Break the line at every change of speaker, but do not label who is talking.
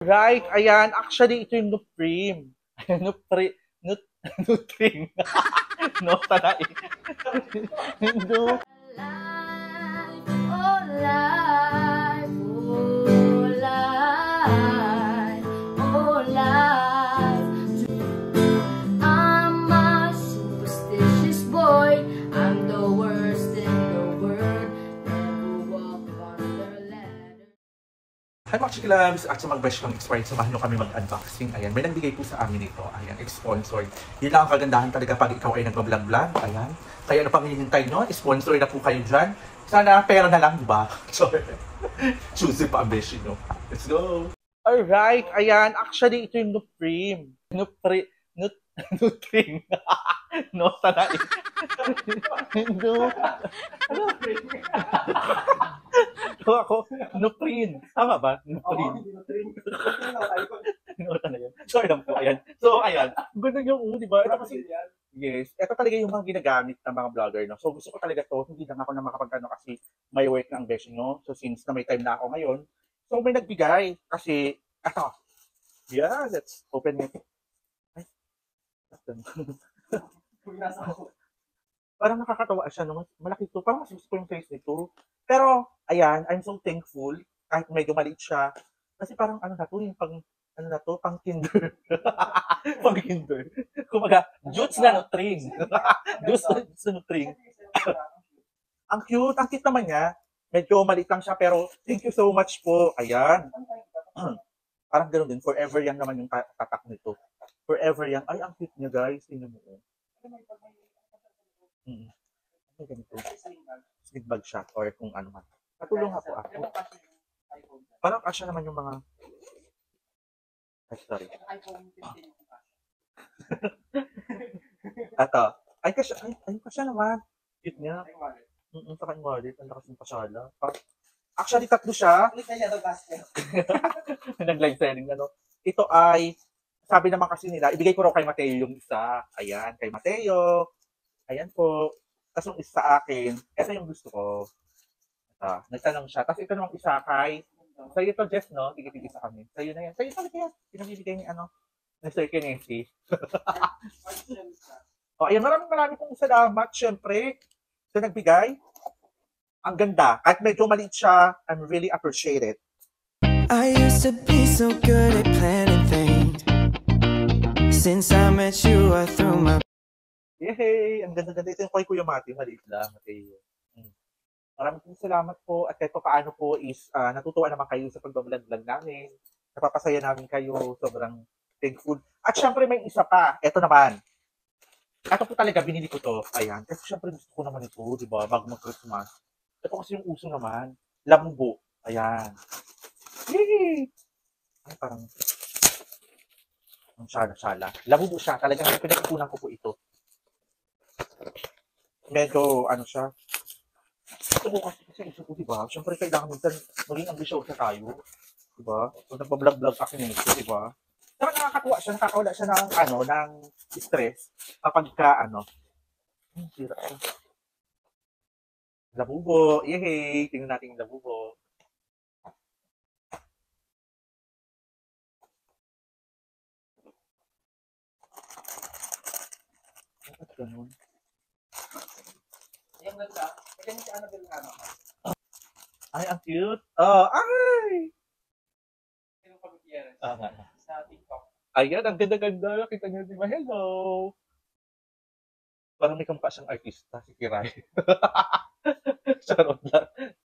Right, ayan. Actually, ito yung Nuprim. Nupri, nut, Nutrim. No, tanay. No.
Life, oh life, oh life, oh life. I'm a superstitious boy. I'm the worst in the world. Never walk on the ladder.
Hi mga chikilags! At sa mag-brush kang expired, samahan nyo kami mag-unboxing. Ayan, may nagbigay po sa amin ito. Ayan, sponsored. Yun lang ang kagandahan talaga pag ikaw ay nagbablog-vlog. Ayan. Kaya ano pang hinihintay nyo? Sponsor na po kayo dyan. Sana pera na lang, diba? Sorry. Choosy pa ang beshi nyo. Let's go! Alright, ayan. Actually, ito yung Nuprim. Nutrim. No, tanay. No. Ano? So ako, Nuprin. Tama ba? Nuprin. No, talaga. Sorry lang po, ayan. So, ayan. Ganda yung, di ba? Ito kasi, yes. Ito talaga yung mga ginagamit ng mga vlogger, no? So, gusto ko talaga to. Hindi lang ako na makapagkano kasi may work na ang besh, no? So, since na may time na ako ngayon, so may nagbigay. Kasi, ito. Yeah, let's open it. Ay, parang nakakatawa siya, no? Malaki to. Parang mas gusto ko yung face nito. Pero, ayan, I'm so thankful. Kahit medyo maliit siya. Kasi parang ano na to, yung pang, ano na to, pang kinder. Pang kinder. Kumaga, juice na nutring. Juice na nutring. Ang cute naman niya. Medyo maliit lang siya, pero thank you so much po. Ayan. Parang ganoon din. Forever Young naman yung tatak nito. Forever Young. Ay, ang cute niya, guys. Tingnan mo. Ay, ganito. Sling bag siya or kung ano man. Natulong nga po ako. Parang kasya naman yung mga... Ay, sorry. Ato. Ay, kasya naman. Cute niya. Sa kanyang wallet. Ang lakas ng pasyala. Actually, tatlo siya. Nag-live selling, ano. Ito ay, sabi naman kasi nila, ibigay ko raw kay Mateo yung isa. Ayan, kay Mateo. Ayan po. Tapos yung isa sa akin, ito yung gusto ko. Ito, nagtanong siya. Tapos ito namang isa kay, sa'yo ito, Jess, no? Tigil-tigil sa kami. Sa'yo na yan. Sa'yo talaga yan. Pinabibigay ni, ano, ni Sir Kinesi. O, ayan, maraming pong salamat, syempre, sa nagbigay. Ang ganda. Kahit medyo maliit siya, I'm really appreciated.
I used to be so good at planning things. Since I met you, I threw my...
Yay! Ang ganda-ganda. Ito yung kay Kuya Mati. Maliit lang. Mateo. Maraming salamat po. At kahit paano po is natutuwa naman kayo sa pagbablog-vlog namin. Napapasaya namin kayo. Sobrang thankful. At syempre may isa pa. Ito naman. Ito po talaga. Binili ko to. Ayan. Kasi syempre gusto ko naman ito. Diba? Bago mag-Christmas. Ito kasi yung uso naman. Lambo. Ayan. Yay! Ay, parang ang sala-sala. Labubo siya. Talagang pinag-ipunan ko po ito. Medyo, ano siya. Ito ko kasi iso ko, diba? Siyempre, kailangan minsan maging ambisyosa tayo. Diba? Kung nagpa-vlog-vlog ako nito, diba? Saka nakakatuwa siya, nakakawala siya ng, ano, ng stress kapag ka, ano, sira siya. Labubo. Yehey! Tingnan natin yung labubo. Bakit ganun?
Yung ganda. Kaya si Annabelle nga naman.
Ay, ang cute. Oh, ay!
Yung pag-appearance.
Nga.
Sa TikTok.
Ayan, ang ganda-ganda. Kita niyo, di ba? Hello! Parang may kamukha siyang artista, si Kiray. Charot lang.